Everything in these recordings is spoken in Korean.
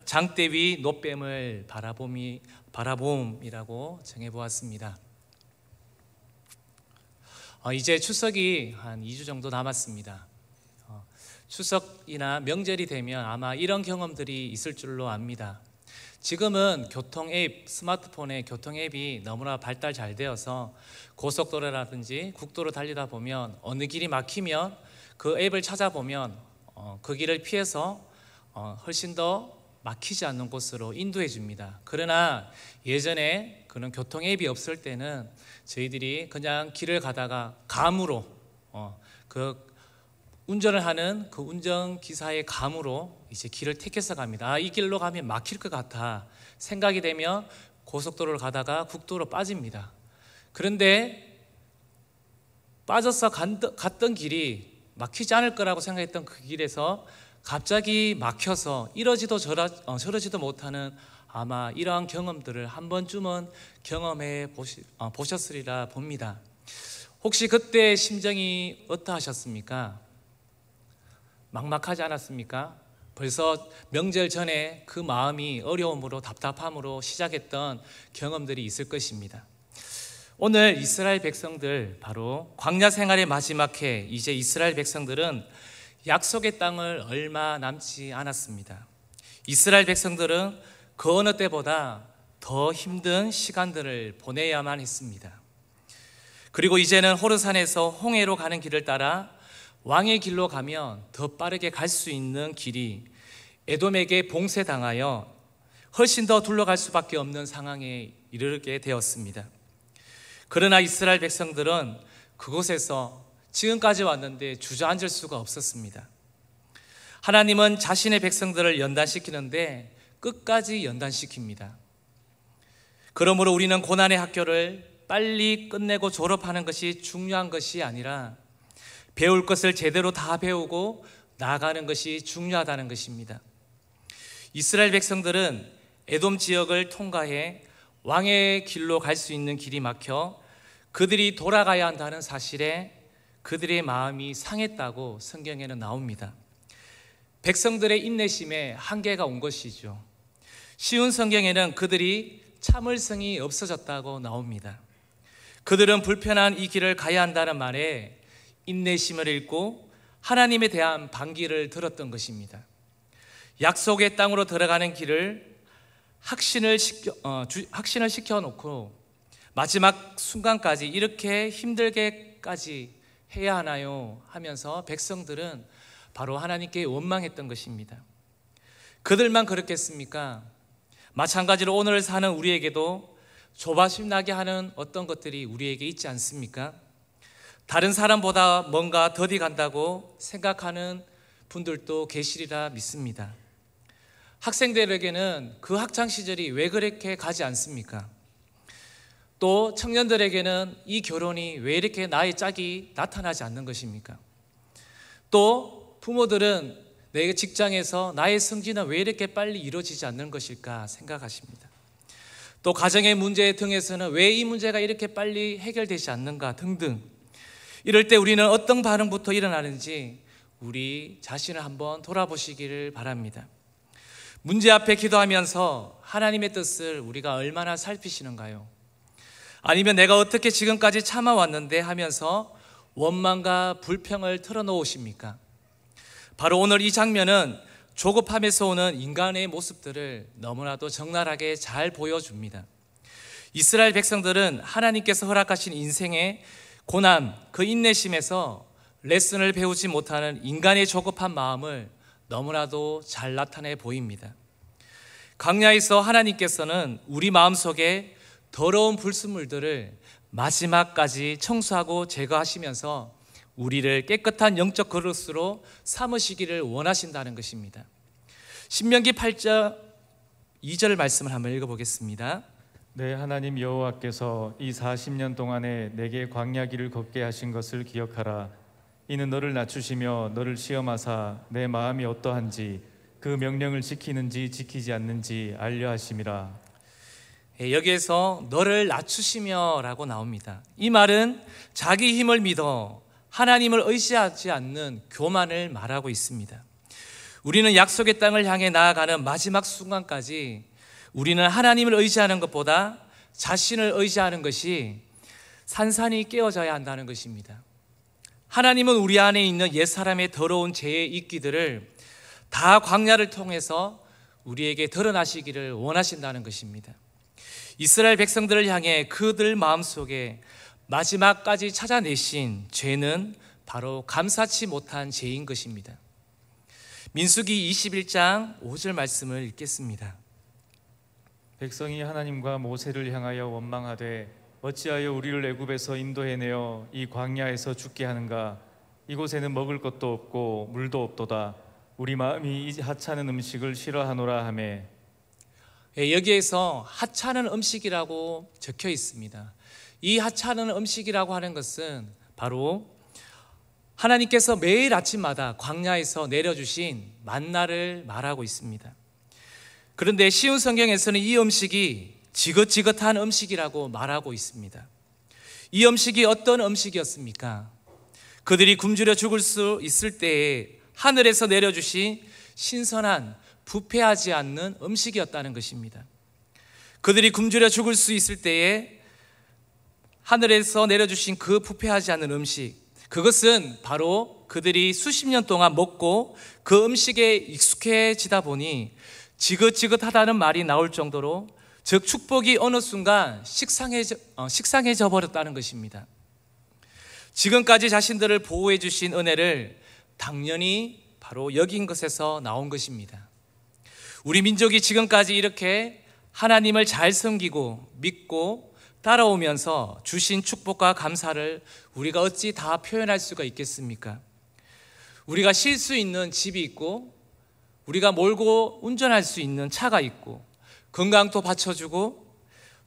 장대 위 노뱀을 바라봄이라고 정해보았습니다. 이제 추석이 한 2주 정도 남았습니다. 추석이나 명절이 되면 아마 이런 경험들이 있을 줄로 압니다. 지금은 교통 앱, 스마트폰의 교통 앱이 너무나 발달 잘 되어서 고속도로라든지 국도로 달리다 보면 어느 길이 막히면 그 앱을 찾아보면 그 길을 피해서 훨씬 더 막히지 않는 곳으로 인도해 줍니다. 그러나 예전에 그런 교통 앱이 없을 때는 저희들이 그냥 길을 가다가 감으로 그 운전을 하는 그 운전기사의 감으로 이제 길을 택해서 갑니다. 이 길로 가면 막힐 것 같아 생각이 되면 고속도로를 가다가 국도로 빠집니다. 그런데 빠져서 갔던 길이 막히지 않을 거라고 생각했던 그 길에서 갑자기 막혀서 이러지도 저러지도 못하는 아마 이러한 경험들을 한 번쯤은 경험해 보셨으리라 봅니다. 혹시 그때 심정이 어떠하셨습니까? 막막하지 않았습니까? 벌써 명절 전에 그 마음이 어려움으로 답답함으로 시작했던 경험들이 있을 것입니다. 오늘 이스라엘 백성들, 바로 광야 생활의 마지막 해, 이제 이스라엘 백성들은 약속의 땅을 얼마 남지 않았습니다. 이스라엘 백성들은 그 어느 때보다 더 힘든 시간들을 보내야만 했습니다. 그리고 이제는 호르산에서 홍해로 가는 길을 따라 왕의 길로 가면 더 빠르게 갈 수 있는 길이 에돔에게 봉쇄당하여 훨씬 더 둘러갈 수밖에 없는 상황에 이르게 되었습니다. 그러나 이스라엘 백성들은 그곳에서 지금까지 왔는데 주저앉을 수가 없었습니다. 하나님은 자신의 백성들을 연단시키는데 끝까지 연단시킵니다. 그러므로 우리는 고난의 학교를 빨리 끝내고 졸업하는 것이 중요한 것이 아니라 배울 것을 제대로 다 배우고 나아가는 것이 중요하다는 것입니다. 이스라엘 백성들은 에돔 지역을 통과해 왕의 길로 갈 수 있는 길이 막혀 그들이 돌아가야 한다는 사실에 그들의 마음이 상했다고 성경에는 나옵니다. 백성들의 인내심에 한계가 온 것이죠. 쉬운 성경에는 그들이 참을성이 없어졌다고 나옵니다. 그들은 불편한 이 길을 가야 한다는 말에 인내심을 잃고 하나님에 대한 반기를 들었던 것입니다. 약속의 땅으로 들어가는 길을 확신을 시켜놓고 마지막 순간까지 이렇게 힘들게까지 해야 하나요? 하면서 백성들은 바로 하나님께 원망했던 것입니다. 그들만 그렇겠습니까? 마찬가지로 오늘 사는 우리에게도 조바심 나게 하는 어떤 것들이 우리에게 있지 않습니까? 다른 사람보다 뭔가 더디 간다고 생각하는 분들도 계시리라 믿습니다. 학생들에게는 그 학창시절이 왜 그렇게 가지 않습니까? 또 청년들에게는 이 결혼이 왜 이렇게 나의 짝이 나타나지 않는 것입니까? 또 부모들은 내 직장에서 나의 승진은 왜 이렇게 빨리 이루어지지 않는 것일까 생각하십니다. 또 가정의 문제 등에서는 왜 이 문제가 이렇게 빨리 해결되지 않는가 등등. 이럴 때 우리는 어떤 반응부터 일어나는지 우리 자신을 한번 돌아보시기를 바랍니다. 문제 앞에 기도하면서 하나님의 뜻을 우리가 얼마나 살피시는가요? 아니면 내가 어떻게 지금까지 참아왔는데 하면서 원망과 불평을 털어놓으십니까? 바로 오늘 이 장면은 조급함에서 오는 인간의 모습들을 너무나도 적나라하게 잘 보여줍니다. 이스라엘 백성들은 하나님께서 허락하신 인생의 고난, 그 인내심에서 레슨을 배우지 못하는 인간의 조급한 마음을 너무나도 잘 나타내 보입니다. 광야에서 하나님께서는 우리 마음속에 더러운 불순물들을 마지막까지 청소하고 제거하시면서 우리를 깨끗한 영적 그릇으로 삼으시기를 원하신다는 것입니다. 신명기 8장 2절 말씀을 한번 읽어보겠습니다. 네, 하나님 여호와께서 이 40년 동안에 내게 광야 길을 걷게 하신 것을 기억하라. 이는 너를 낮추시며 너를 시험하사 내 마음이 어떠한지 그 명령을 지키는지 지키지 않는지 알려 하심이라. 여기에서 너를 낮추시며 라고 나옵니다. 이 말은 자기 힘을 믿어 하나님을 의지하지 않는 교만을 말하고 있습니다. 우리는 약속의 땅을 향해 나아가는 마지막 순간까지 우리는 하나님을 의지하는 것보다 자신을 의지하는 것이 산산이 깨어져야 한다는 것입니다. 하나님은 우리 안에 있는 옛사람의 더러운 죄의 이끼들을 다 광야를 통해서 우리에게 드러나시기를 원하신다는 것입니다. 이스라엘 백성들을 향해 그들 마음속에 마지막까지 찾아내신 죄는 바로 감사치 못한 죄인 것입니다. 민수기 21장 5절 말씀을 읽겠습니다. 백성이 하나님과 모세를 향하여 원망하되 어찌하여 우리를 애굽에서 인도해내어 이 광야에서 죽게 하는가? 이곳에는 먹을 것도 없고 물도 없도다. 우리 마음이 이 하찮은 음식을 싫어하노라 하매. 여기에서 하찮은 음식이라고 적혀 있습니다. 이 하찮은 음식이라고 하는 것은 바로 하나님께서 매일 아침마다 광야에서 내려주신 만나를 말하고 있습니다. 그런데 쉬운 성경에서는 이 음식이 지긋지긋한 음식이라고 말하고 있습니다. 이 음식이 어떤 음식이었습니까? 그들이 굶주려 죽을 수 있을 때에 하늘에서 내려주신 신선한 부패하지 않는 음식이었다는 것입니다. 그들이 굶주려 죽을 수 있을 때에 하늘에서 내려주신 그 부패하지 않는 음식, 그것은 바로 그들이 수십 년 동안 먹고 그 음식에 익숙해지다 보니 지긋지긋하다는 말이 나올 정도로, 즉 축복이 어느 순간 식상해져 버렸다는 것입니다. 지금까지 자신들을 보호해 주신 은혜를 당연히 바로 여긴 것에서 나온 것입니다. 우리 민족이 지금까지 이렇게 하나님을 잘 섬기고 믿고 따라오면서 주신 축복과 감사를 우리가 어찌 다 표현할 수가 있겠습니까? 우리가 쉴 수 있는 집이 있고, 우리가 몰고 운전할 수 있는 차가 있고, 건강도 받쳐주고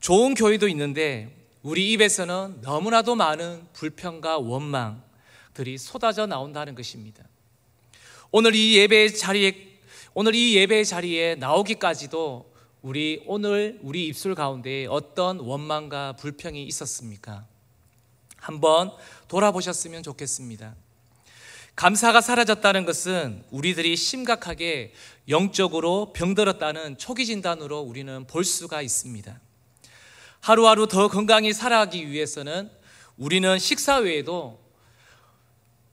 좋은 교회도 있는데 우리 입에서는 너무나도 많은 불평과 원망들이 쏟아져 나온다는 것입니다. 오늘 이 예배의 자리에 나오기까지도 우리 입술 가운데 어떤 원망과 불평이 있었습니까? 한번 돌아보셨으면 좋겠습니다. 감사가 사라졌다는 것은 우리들이 심각하게 영적으로 병들었다는 초기 진단으로 우리는 볼 수가 있습니다. 하루하루 더 건강히 살아가기 위해서는 우리는 식사 외에도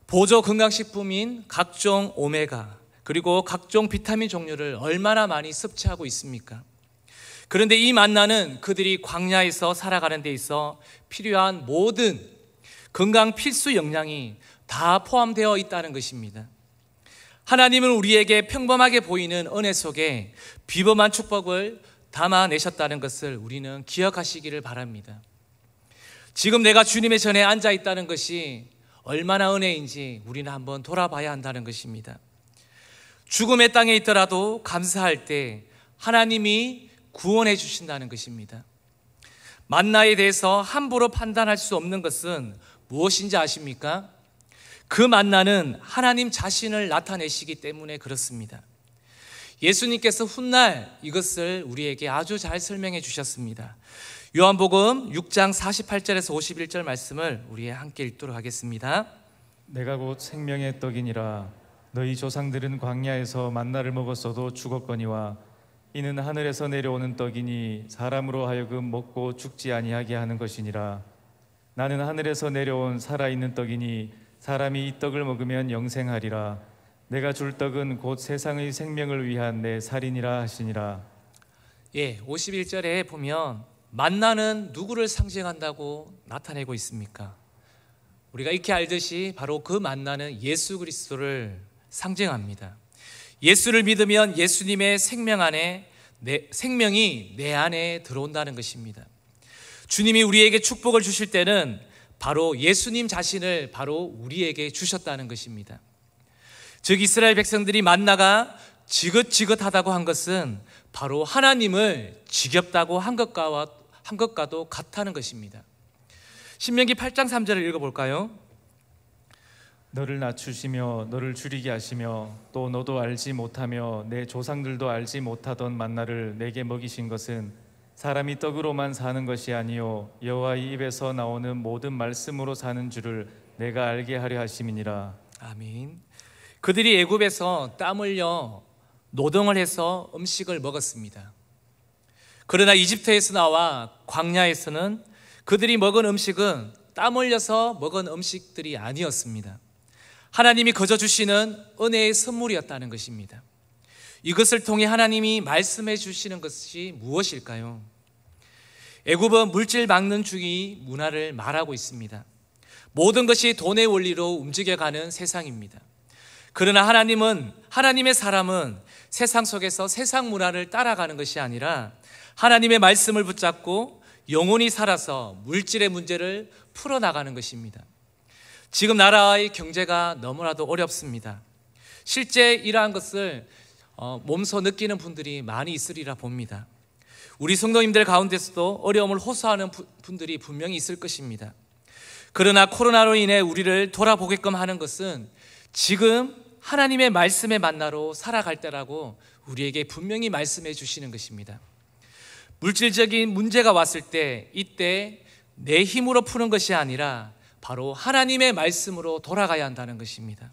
보조 건강식품인 각종 오메가 그리고 각종 비타민 종류를 얼마나 많이 섭취하고 있습니까? 그런데 이 만나는 그들이 광야에서 살아가는 데 있어 필요한 모든 건강 필수 영양이 다 포함되어 있다는 것입니다. 하나님은 우리에게 평범하게 보이는 은혜 속에 비범한 축복을 담아내셨다는 것을 우리는 기억하시기를 바랍니다. 지금 내가 주님의 전에 앉아 있다는 것이 얼마나 은혜인지 우리는 한번 돌아봐야 한다는 것입니다. 죽음의 땅에 있더라도 감사할 때 하나님이 구원해 주신다는 것입니다. 만나에 대해서 함부로 판단할 수 없는 것은 무엇인지 아십니까? 그 만나는 하나님 자신을 나타내시기 때문에 그렇습니다. 예수님께서 훗날 이것을 우리에게 아주 잘 설명해 주셨습니다. 요한복음 6장 48절에서 51절 말씀을 우리 함께 읽도록 하겠습니다. 내가 곧 생명의 떡이니라. 너희 조상들은 광야에서 만나를 먹었어도 죽었거니와 이는 하늘에서 내려오는 떡이니 사람으로 하여금 먹고 죽지 아니하게 하는 것이니라. 나는 하늘에서 내려온 살아있는 떡이니 사람이 이 떡을 먹으면 영생하리라. 내가 줄 떡은 곧 세상의 생명을 위한 내 살이니라 하시니라. 51절에 보면 만나는 누구를 상징한다고 나타내고 있습니까? 우리가 익히 알듯이 바로 그 만나는 예수 그리스도를 상징합니다. 예수를 믿으면 예수님의 생명이 내 안에 들어온다는 것입니다. 주님이 우리에게 축복을 주실 때는 바로 예수님 자신을 바로 우리에게 주셨다는 것입니다. 즉 이스라엘 백성들이 만나가 지긋지긋하다고 한 것은 바로 하나님을 지겹다고 한 것과도 같다는 것입니다. 신명기 8장 3절을 읽어볼까요? 너를 낮추시며 너를 줄이게 하시며 또 너도 알지 못하며 내 조상들도 알지 못하던 만나를 내게 먹이신 것은 사람이 떡으로만 사는 것이 아니요 여호와의 입에서 나오는 모든 말씀으로 사는 줄을 내가 알게 하려 하심이니라. 아멘. 그들이 애굽에서 땀 흘려 노동을 해서 음식을 먹었습니다. 그러나 이집트에서 나와 광야에서는 그들이 먹은 음식은 땀 흘려서 먹은 음식들이 아니었습니다. 하나님이 거저 주시는 은혜의 선물이었다는 것입니다. 이것을 통해 하나님이 말씀해 주시는 것이 무엇일까요? 애굽은 물질 막론주의 문화를 말하고 있습니다. 모든 것이 돈의 원리로 움직여가는 세상입니다. 그러나 하나님의 사람은 세상 속에서 세상 문화를 따라가는 것이 아니라 하나님의 말씀을 붙잡고 영원히 살아서 물질의 문제를 풀어나가는 것입니다. 지금 나라의 경제가 너무나도 어렵습니다. 실제 이러한 것을 몸소 느끼는 분들이 많이 있으리라 봅니다. 우리 성도님들 가운데서도 어려움을 호소하는 분들이 분명히 있을 것입니다. 그러나 코로나로 인해 우리를 돌아보게끔 하는 것은 지금 하나님의 말씀의 만나로 살아갈 때라고 우리에게 분명히 말씀해 주시는 것입니다. 물질적인 문제가 왔을 때 이때 내 힘으로 푸는 것이 아니라 바로 하나님의 말씀으로 돌아가야 한다는 것입니다.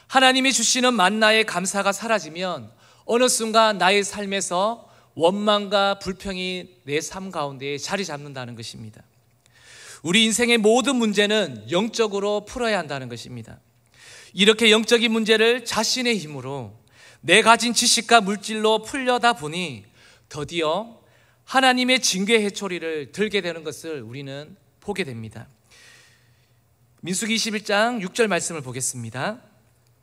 하나님이 주시는 만나의 감사가 사라지면 어느 순간 나의 삶에서 원망과 불평이 내 삶 가운데 자리 잡는다는 것입니다. 우리 인생의 모든 문제는 영적으로 풀어야 한다는 것입니다. 이렇게 영적인 문제를 자신의 힘으로 내 가진 지식과 물질로 풀려다 보니 드디어 하나님의 징계 회초리를 들게 되는 것을 우리는 보게 됩니다. 민수기 21장 6절 말씀을 보겠습니다.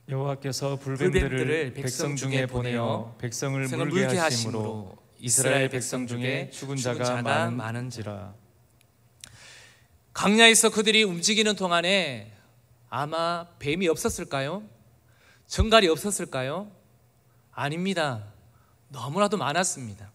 여호와께서 불뱀들을 백성 중에 보내어 백성을 물게 하심으로 이스라엘 백성 중에 죽은 자가 많은지라. 광야에서 그들이 움직이는 동안에 아마 뱀이 없었을까요? 정갈이 없었을까요? 아닙니다. 너무나도 많았습니다.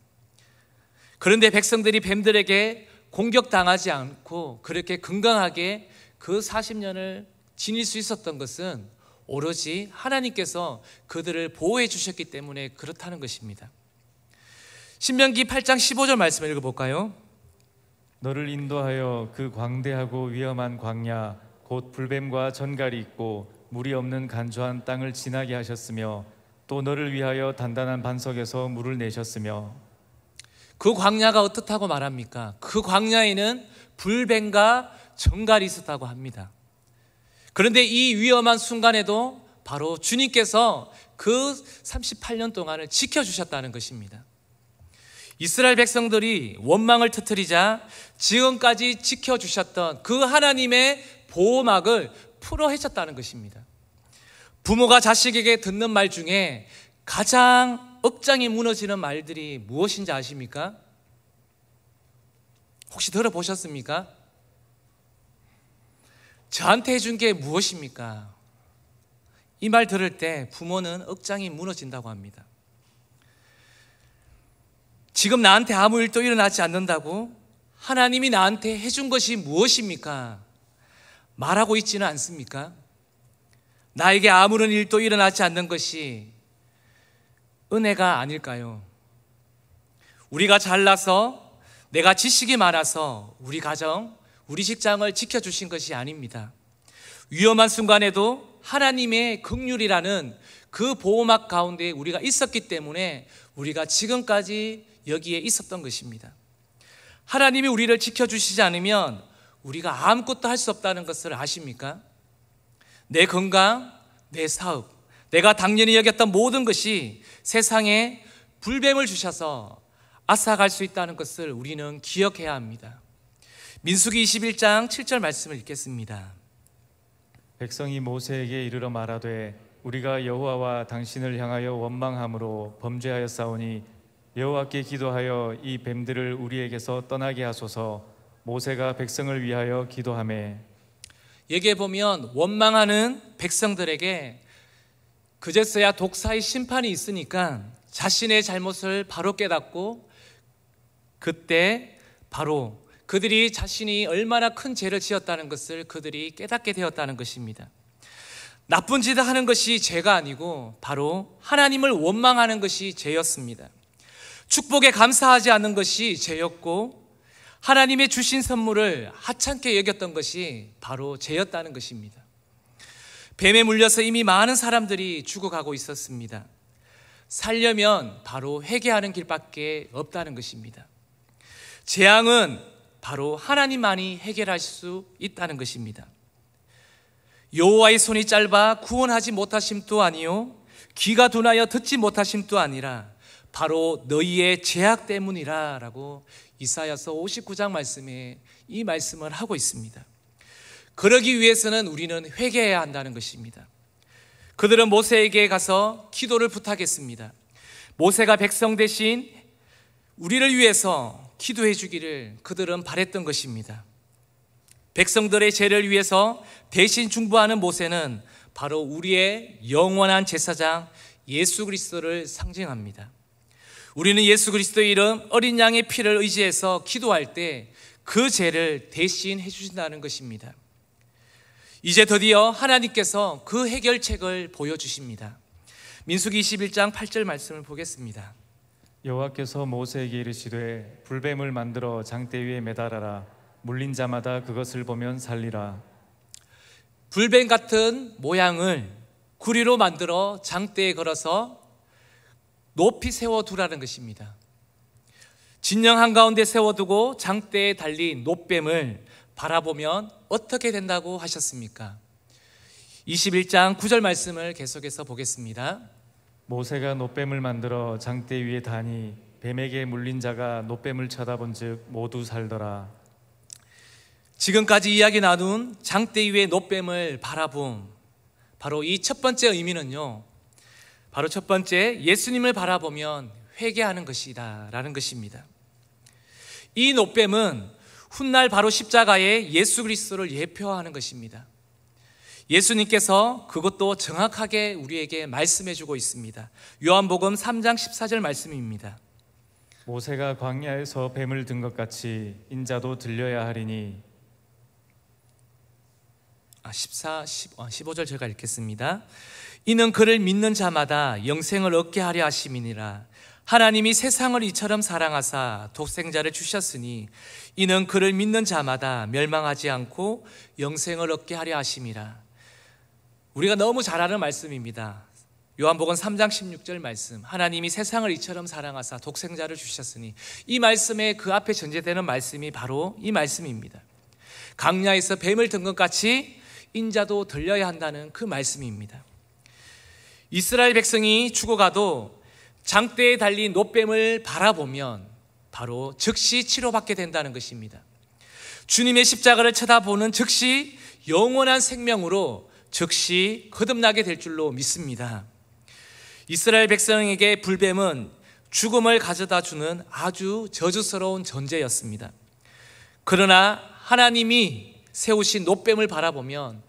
그런데 백성들이 뱀들에게 공격당하지 않고 그렇게 건강하게 그 40년을 지닐 수 있었던 것은 오로지 하나님께서 그들을 보호해 주셨기 때문에 그렇다는 것입니다. 신명기 8장 15절 말씀을 읽어볼까요? 너를 인도하여 그 광대하고 위험한 광야 곧 불뱀과 전갈이 있고 물이 없는 간조한 땅을 지나게 하셨으며 또 너를 위하여 단단한 반석에서 물을 내셨으며. 그 광야가 어떻다고 말합니까? 그 광야에는 불뱀과 전갈이 있었다고 합니다. 그런데 이 위험한 순간에도 바로 주님께서 그 38년 동안을 지켜주셨다는 것입니다. 이스라엘 백성들이 원망을 터뜨리자 지금까지 지켜주셨던 그 하나님의 보호막을 풀어 헤쳤다는 것입니다. 부모가 자식에게 듣는 말 중에 가장 억장이 무너지는 말들이 무엇인지 아십니까? 혹시 들어보셨습니까? 저한테 해준 게 무엇입니까? 이 말 들을 때 부모는 억장이 무너진다고 합니다. 지금 나한테 아무 일도 일어나지 않는다고 하나님이 나한테 해준 것이 무엇입니까? 말하고 있지는 않습니까? 나에게 아무런 일도 일어나지 않는 것이 은혜가 아닐까요? 우리가 잘나서 내가 지식이 많아서 우리 가정, 우리 직장을 지켜주신 것이 아닙니다. 위험한 순간에도 하나님의 긍휼이라는 그 보호막 가운데 우리가 있었기 때문에 우리가 지금까지 여기에 있었던 것입니다. 하나님이 우리를 지켜주시지 않으면 우리가 아무것도 할 수 없다는 것을 아십니까? 내 건강, 내 사업, 내가 당연히 여겼던 모든 것이 세상에 불뱀을 주셔서 앗아갈 수 있다는 것을 우리는 기억해야 합니다. 민수기 21장 7절 말씀을 읽겠습니다. 백성이 모세에게 이르러 말하되 우리가 여호와와 당신을 향하여 원망함으로 범죄하였사오니 여호와께 기도하여 이 뱀들을 우리에게서 떠나게 하소서. 모세가 백성을 위하여 기도하매. 여기에 보면 원망하는 백성들에게 그제서야 독사의 심판이 있으니까 자신의 잘못을 바로 깨닫고 그때 바로 그들이 자신이 얼마나 큰 죄를 지었다는 것을 그들이 깨닫게 되었다는 것입니다. 나쁜 짓을 하는 것이 죄가 아니고 바로 하나님을 원망하는 것이 죄였습니다. 축복에 감사하지 않는 것이 죄였고 하나님의 주신 선물을 하찮게 여겼던 것이 바로 죄였다는 것입니다. 뱀에 물려서 이미 많은 사람들이 죽어가고 있었습니다. 살려면 바로 회개하는 길밖에 없다는 것입니다. 재앙은 바로 하나님만이 해결할 수 있다는 것입니다. 여호와의 손이 짧아 구원하지 못하심도 아니요 귀가 둔하여 듣지 못하심도 아니라 바로 너희의 죄악 때문이라 라고 이사야서 59장 말씀에 이 말씀을 하고 있습니다. 그러기 위해서는 우리는 회개해야 한다는 것입니다. 그들은 모세에게 가서 기도를 부탁했습니다. 모세가 백성 대신 우리를 위해서 기도해 주기를 그들은 바랬던 것입니다. 백성들의 죄를 위해서 대신 중보하는 모세는 바로 우리의 영원한 제사장 예수 그리스도를 상징합니다. 우리는 예수 그리스도의 이름 어린 양의 피를 의지해서 기도할 때 그 죄를 대신 해주신다는 것입니다. 이제 드디어 하나님께서 그 해결책을 보여주십니다. 민수기 21장 8절 말씀을 보겠습니다. 여호와께서 모세에게 이르시되 불뱀을 만들어 장대 위에 매달아라. 물린 자마다 그것을 보면 살리라. 불뱀 같은 모양을 구리로 만들어 장대에 걸어서 높이 세워두라는 것입니다. 진영 한가운데 세워두고 장대에 달린 놋뱀을 바라보면 어떻게 된다고 하셨습니까? 21장 9절 말씀을 계속해서 보겠습니다. 모세가 놋뱀을 만들어 장대 위에 다니 뱀에게 물린 자가 놋뱀을 쳐다본즉 모두 살더라. 지금까지 이야기 나눈 장대 위에 놋뱀을 바라봄, 바로 이 첫 번째 의미는요, 바로 첫 번째 예수님을 바라보면 회개하는 것이다 라는 것입니다. 이 놋뱀은 훗날 바로 십자가에 예수 그리스도를 예표하는 것입니다. 예수님께서 그것도 정확하게 우리에게 말씀해 주고 있습니다. 요한복음 3장 14절 말씀입니다. 모세가 광야에서 뱀을 든 것 같이 인자도 들려야 하리니. 15절 제가 읽겠습니다. 이는 그를 믿는 자마다 영생을 얻게 하려 하심이니라. 하나님이 세상을 이처럼 사랑하사 독생자를 주셨으니 이는 그를 믿는 자마다 멸망하지 않고 영생을 얻게 하려 하심이라. 우리가 너무 잘 아는 말씀입니다. 요한복음 3장 16절 말씀, 하나님이 세상을 이처럼 사랑하사 독생자를 주셨으니, 이 말씀에 그 앞에 전제되는 말씀이 바로 이 말씀입니다. 강야에서 뱀을 든 것 같이 인자도 들려야 한다는 그 말씀입니다. 이스라엘 백성이 죽어가도 장대에 달린 놋뱀을 바라보면 바로 즉시 치료받게 된다는 것입니다. 주님의 십자가를 쳐다보는 즉시 영원한 생명으로 즉시 거듭나게 될 줄로 믿습니다. 이스라엘 백성에게 불뱀은 죽음을 가져다 주는 아주 저주스러운 존재였습니다. 그러나 하나님이 세우신 놋뱀을 바라보면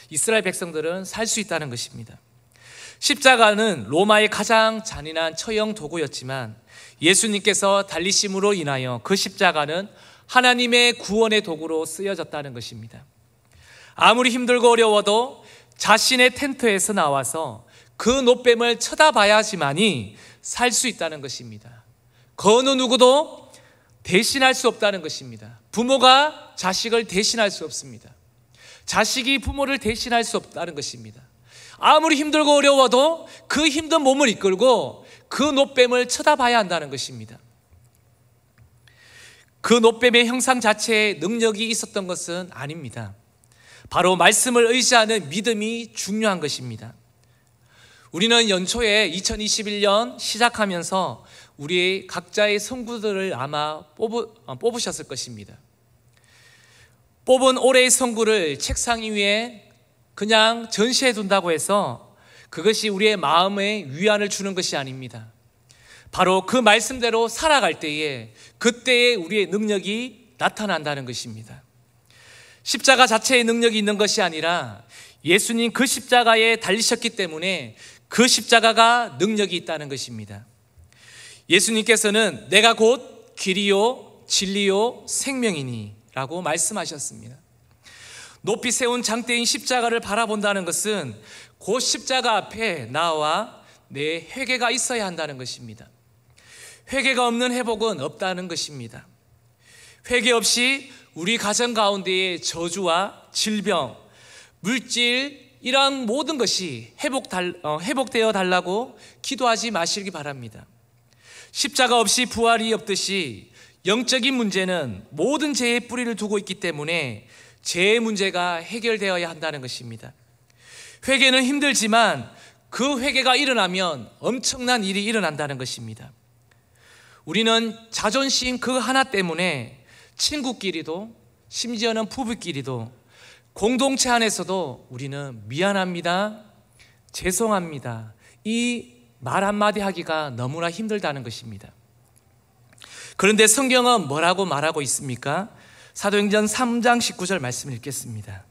이스라엘 백성들은 살 수 있다는 것입니다. 십자가는 로마의 가장 잔인한 처형 도구였지만 예수님께서 달리심으로 인하여 그 십자가는 하나님의 구원의 도구로 쓰여졌다는 것입니다. 아무리 힘들고 어려워도 자신의 텐트에서 나와서 그 놋뱀을 쳐다봐야지만이 살 수 있다는 것입니다. 그 어느 누구도 대신할 수 없다는 것입니다. 부모가 자식을 대신할 수 없습니다. 자식이 부모를 대신할 수 없다는 것입니다. 아무리 힘들고 어려워도 그 힘든 몸을 이끌고 그 놋뱀을 쳐다봐야 한다는 것입니다. 그 놋뱀의 형상 자체에 능력이 있었던 것은 아닙니다. 바로 말씀을 의지하는 믿음이 중요한 것입니다. 우리는 연초에 2021년 시작하면서 우리 각자의 성구들을 아마 뽑으셨을 것입니다. 뽑은 올해의 성구를 책상 위에 그냥 전시해 둔다고 해서 그것이 우리의 마음에 위안을 주는 것이 아닙니다. 바로 그 말씀대로 살아갈 때에 그때의 우리의 능력이 나타난다는 것입니다. 십자가 자체의 능력이 있는 것이 아니라 예수님 그 십자가에 달리셨기 때문에 그 십자가가 능력이 있다는 것입니다. 예수님께서는 내가 곧 길이요 진리요 생명이니 라고 말씀하셨습니다. 높이 세운 장대인 십자가를 바라본다는 것은 그 십자가 앞에 나와 내 회개가 있어야 한다는 것입니다. 회개가 없는 회복은 없다는 것입니다. 회개 없이 우리 가정 가운데의 저주와 질병, 물질, 이러한 모든 것이 회복되어 달라고 기도하지 마시기 바랍니다. 십자가 없이 부활이 없듯이 영적인 문제는 모든 죄의 뿌리를 두고 있기 때문에 죄의 문제가 해결되어야 한다는 것입니다. 회개는 힘들지만 그 회개가 일어나면 엄청난 일이 일어난다는 것입니다. 우리는 자존심 그 하나 때문에 친구끼리도, 심지어는 부부끼리도, 공동체 안에서도 우리는 미안합니다, 죄송합니다, 이 말 한마디 하기가 너무나 힘들다는 것입니다. 그런데 성경은 뭐라고 말하고 있습니까? 사도행전 3장 19절 말씀을 읽겠습니다.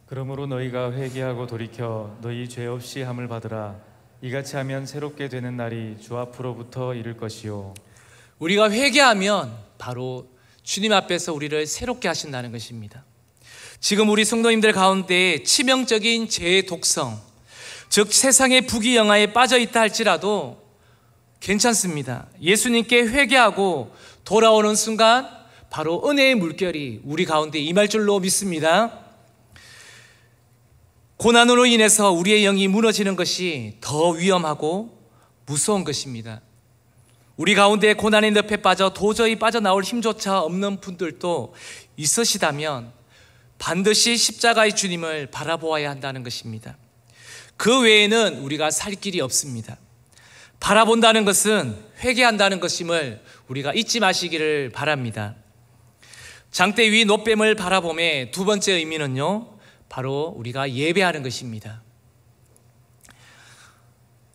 그러므로 너희가 회개하고 돌이켜 너희 죄 없이 함을 받으라. 이같이 하면 새롭게 되는 날이 주 앞으로부터 이를 것이요. 우리가 회개하면 바로 주님 앞에서 우리를 새롭게 하신다는 것입니다. 지금 우리 성도님들 가운데 치명적인 죄의 독성, 즉 세상의 부귀영화에 빠져 있다 할지라도 괜찮습니다. 예수님께 회개하고 돌아오는 순간 바로 은혜의 물결이 우리 가운데 임할 줄로 믿습니다. 고난으로 인해서 우리의 영이 무너지는 것이 더 위험하고 무서운 것입니다. 우리 가운데 고난의 늪에 빠져 도저히 빠져나올 힘조차 없는 분들도 있으시다면 반드시 십자가의 주님을 바라보아야 한다는 것입니다. 그 외에는 우리가 살 길이 없습니다. 바라본다는 것은 회개한다는 것임을 우리가 잊지 마시기를 바랍니다. 장대 위 노뱀을 바라봄의 두 번째 의미는요, 바로 우리가 예배하는 것입니다.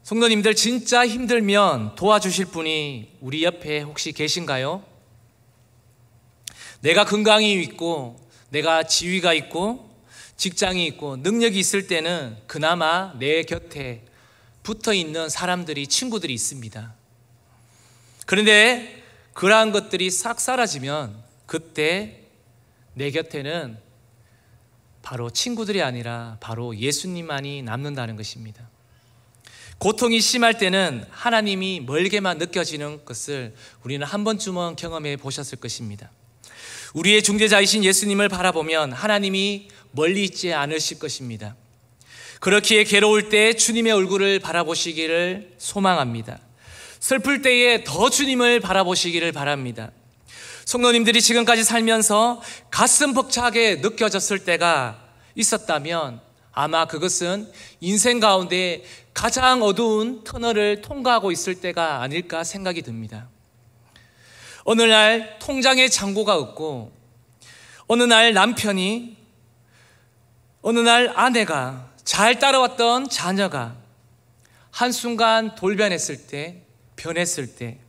성도님들, 진짜 힘들면 도와주실 분이 우리 옆에 혹시 계신가요? 내가 건강이 있고, 내가 지위가 있고, 직장이 있고, 능력이 있을 때는 그나마 내 곁에 붙어 있는 사람들이, 친구들이 있습니다. 그런데 그러한 것들이 싹 사라지면 그때 내 곁에는 바로 친구들이 아니라 바로 예수님만이 남는다는 것입니다. 고통이 심할 때는 하나님이 멀게만 느껴지는 것을 우리는 한 번쯤은 경험해 보셨을 것입니다. 우리의 중재자이신 예수님을 바라보면 하나님이 멀리 있지 않으실 것입니다. 그렇기에 괴로울 때 주님의 얼굴을 바라보시기를 소망합니다. 슬플 때에 더 주님을 바라보시기를 바랍니다. 성도님들이 지금까지 살면서 가슴 벅차게 느껴졌을 때가 있었다면 아마 그것은 인생 가운데 가장 어두운 터널을 통과하고 있을 때가 아닐까 생각이 듭니다. 어느 날 통장에 잔고가 없고, 어느 날 남편이, 어느 날 아내가, 잘 따라왔던 자녀가 한순간 돌변했을 때, 변했을 때,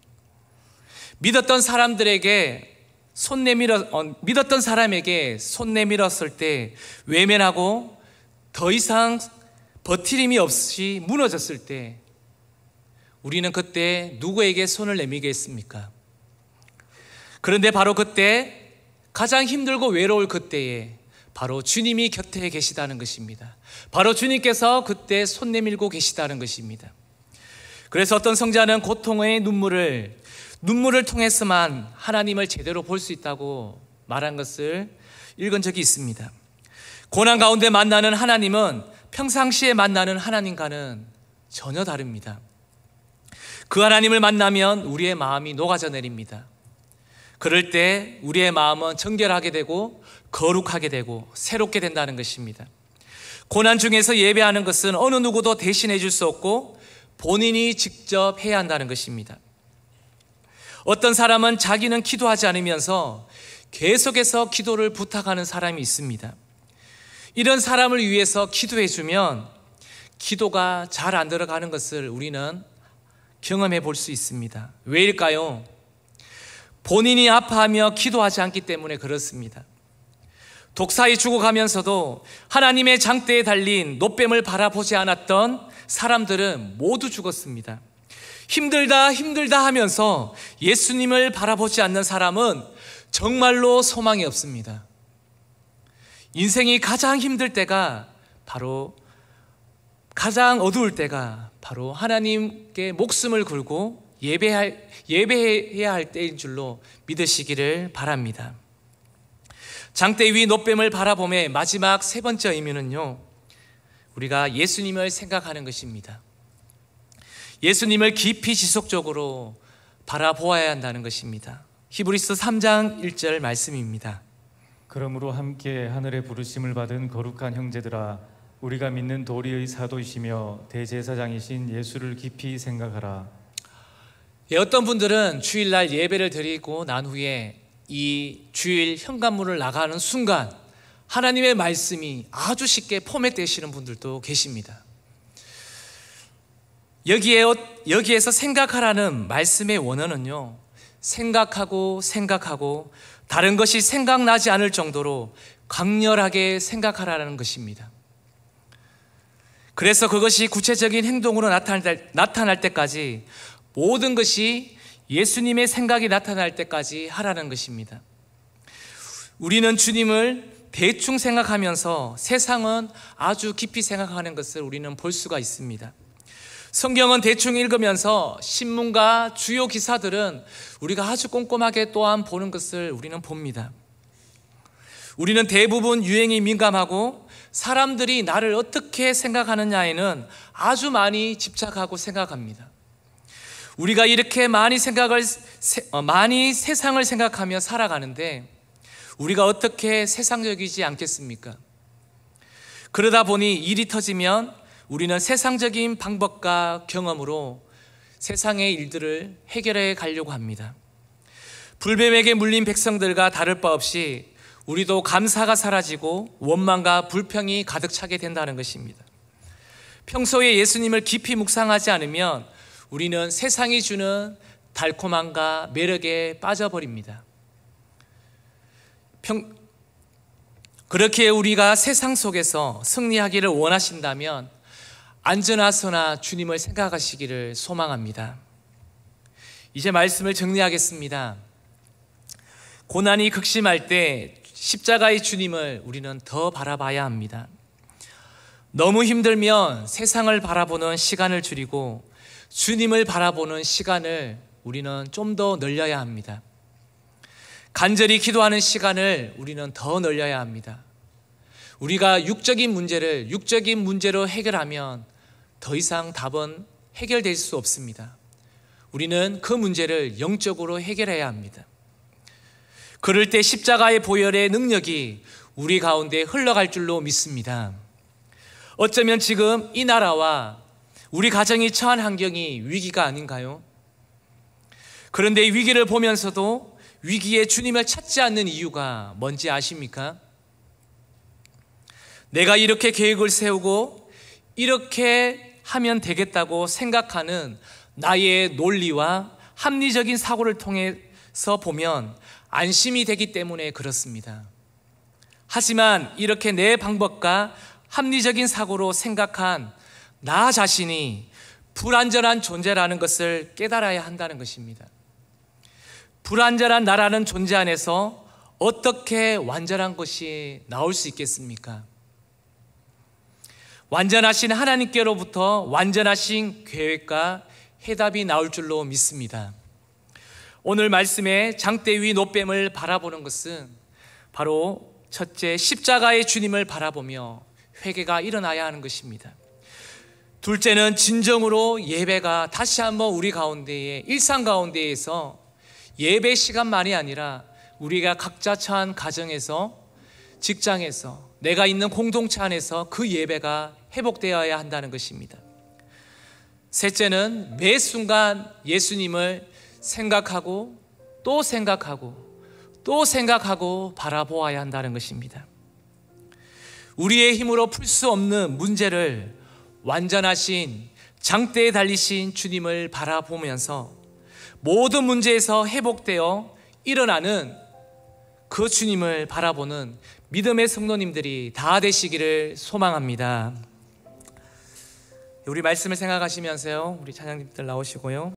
믿었던 사람에게 손 내밀었을 때 외면하고 더 이상 버티림이 없이 무너졌을 때, 우리는 그때 누구에게 손을 내밀겠습니까? 그런데 바로 그때, 가장 힘들고 외로울 그때에 바로 주님이 곁에 계시다는 것입니다. 바로 주님께서 그때 손 내밀고 계시다는 것입니다. 그래서 어떤 성자는 고통의 눈물을 통해서만 하나님을 제대로 볼 수 있다고 말한 것을 읽은 적이 있습니다. 고난 가운데 만나는 하나님은 평상시에 만나는 하나님과는 전혀 다릅니다. 그 하나님을 만나면 우리의 마음이 녹아져 내립니다. 그럴 때 우리의 마음은 정결하게 되고 거룩하게 되고 새롭게 된다는 것입니다. 고난 중에서 예배하는 것은 어느 누구도 대신해 줄 수 없고 본인이 직접 해야 한다는 것입니다. 어떤 사람은 자기는 기도하지 않으면서 계속해서 기도를 부탁하는 사람이 있습니다. 이런 사람을 위해서 기도해 주면 기도가 잘 안 들어가는 것을 우리는 경험해 볼 수 있습니다. 왜일까요? 본인이 아파하며 기도하지 않기 때문에 그렇습니다. 독사에 죽어가면서도 하나님의 장대에 달린 노뱀을 바라보지 않았던 사람들은 모두 죽었습니다. 힘들다 하면서 예수님을 바라보지 않는 사람은 정말로 소망이 없습니다. 인생이 가장 힘들 때가 바로, 가장 어두울 때가 바로 하나님께 목숨을 걸고 예배해야 할 때인 줄로 믿으시기를 바랍니다. 장대 위 노뱀을 바라봄의 마지막 세 번째 의미는요, 우리가 예수님을 생각하는 것입니다. 예수님을 깊이 지속적으로 바라보아야 한다는 것입니다. 히브리서 3장 1절 말씀입니다. 그러므로 함께 하늘의 부르심을 받은 거룩한 형제들아, 우리가 믿는 도리의 사도이시며 대제사장이신 예수를 깊이 생각하라. 어떤 분들은 주일날 예배를 드리고 난 후에 이 주일 현관문을 나가는 순간 하나님의 말씀이 아주 쉽게 포맷되시는 분들도 계십니다. 여기에서 생각하라는 말씀의 원어는요, 생각하고 다른 것이 생각나지 않을 정도로 강렬하게 생각하라는 것입니다. 그래서 그것이 구체적인 행동으로 나타날 때까지, 모든 것이 예수님의 생각이 나타날 때까지 하라는 것입니다. 우리는 주님을 대충 생각하면서 세상은 아주 깊이 생각하는 것을 우리는 볼 수가 있습니다. 성경은 대충 읽으면서 신문과 주요 기사들은 우리가 아주 꼼꼼하게 또한 보는 것을 우리는 봅니다. 우리는 대부분 유행이 민감하고 사람들이 나를 어떻게 생각하느냐에는 아주 많이 집착하고 생각합니다. 우리가 이렇게 많이 세상을 생각하며 살아가는데 우리가 어떻게 세상적이지 않겠습니까? 그러다 보니 일이 터지면 우리는 세상적인 방법과 경험으로 세상의 일들을 해결해 가려고 합니다. 불뱀에게 물린 백성들과 다를 바 없이 우리도 감사가 사라지고 원망과 불평이 가득 차게 된다는 것입니다. 평소에 예수님을 깊이 묵상하지 않으면 우리는 세상이 주는 달콤함과 매력에 빠져버립니다. 그렇게 우리가 세상 속에서 승리하기를 원하신다면 안전하서나 주님을 생각하시기를 소망합니다. 이제 말씀을 정리하겠습니다. 고난이 극심할 때 십자가의 주님을 우리는 더 바라봐야 합니다. 너무 힘들면 세상을 바라보는 시간을 줄이고 주님을 바라보는 시간을 우리는 좀 더 늘려야 합니다. 간절히 기도하는 시간을 우리는 더 늘려야 합니다. 우리가 육적인 문제로 해결하면 더 이상 답은 해결될 수 없습니다. 우리는 그 문제를 영적으로 해결해야 합니다. 그럴 때 십자가의 보혈의 능력이 우리 가운데 흘러갈 줄로 믿습니다. 어쩌면 지금 이 나라와 우리 가정이 처한 환경이 위기가 아닌가요? 그런데 위기를 보면서도 위기에 주님을 찾지 않는 이유가 뭔지 아십니까? 내가 이렇게 계획을 세우고 이렇게 하면 되겠다고 생각하는 나의 논리와 합리적인 사고를 통해서 보면 안심이 되기 때문에 그렇습니다. 하지만 이렇게 내 방법과 합리적인 사고로 생각한 나 자신이 불완전한 존재라는 것을 깨달아야 한다는 것입니다. 불완전한 나라는 존재 안에서 어떻게 완전한 것이 나올 수 있겠습니까? 완전하신 하나님께로부터 완전하신 계획과 해답이 나올 줄로 믿습니다. 오늘 말씀에 장대 위 노뱀을 바라보는 것은 바로 첫째, 십자가의 주님을 바라보며 회개가 일어나야 하는 것입니다. 둘째는 진정으로 예배가 다시 한번 우리 가운데에, 일상 가운데에서 예배 시간만이 아니라 우리가 각자 처한 가정에서, 직장에서, 내가 있는 공동체 안에서 그 예배가 회복되어야 한다는 것입니다. 셋째는 매 순간 예수님을 생각하고 또 생각하고 또 생각하고 바라보아야 한다는 것입니다. 우리의 힘으로 풀 수 없는 문제를 완전하신 장대에 달리신 주님을 바라보면서 모든 문제에서 회복되어 일어나는 그 주님을 바라보는 믿음의 성도님들이 다 되시기를 소망합니다. 우리 말씀을 생각하시면서요, 우리 찬양님들 나오시고요.